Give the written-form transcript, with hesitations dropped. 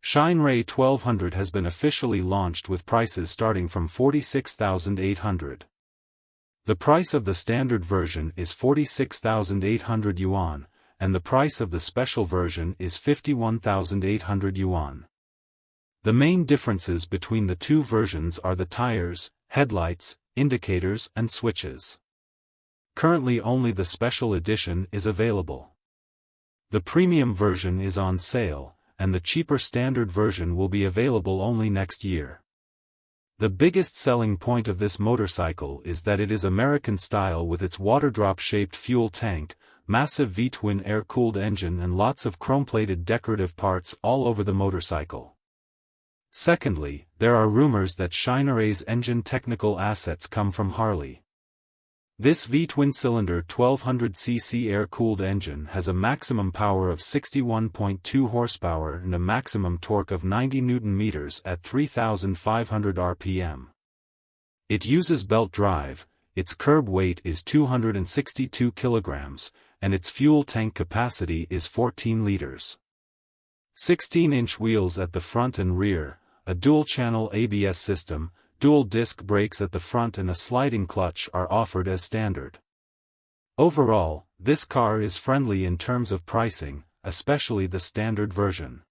Shineray 1200 has been officially launched with prices starting from 46,800. The price of the standard version is 46,800 yuan, and the price of the special version is 51,800 yuan. The main differences between the two versions are the tires, headlights, indicators and switches. Currently only the special edition is available. The premium version is on sale, and the cheaper standard version will be available only next year. The biggest selling point of this motorcycle is that it is American style with its water-drop-shaped fuel tank, massive V-twin air-cooled engine and lots of chrome-plated decorative parts all over the motorcycle. Secondly, there are rumors that Shineray's engine technical assets come from Harley. This V-twin-cylinder 1200cc air-cooled engine has a maximum power of 61.2 horsepower and a maximum torque of 90 Nm at 3,500 rpm. It uses belt drive, its curb weight is 262 kilograms, and its fuel tank capacity is 14 liters. 16-inch wheels at the front and rear, a dual-channel ABS system, dual-disc brakes at the front and a sliding clutch are offered as standard. Overall, this car is friendly in terms of pricing, especially the standard version.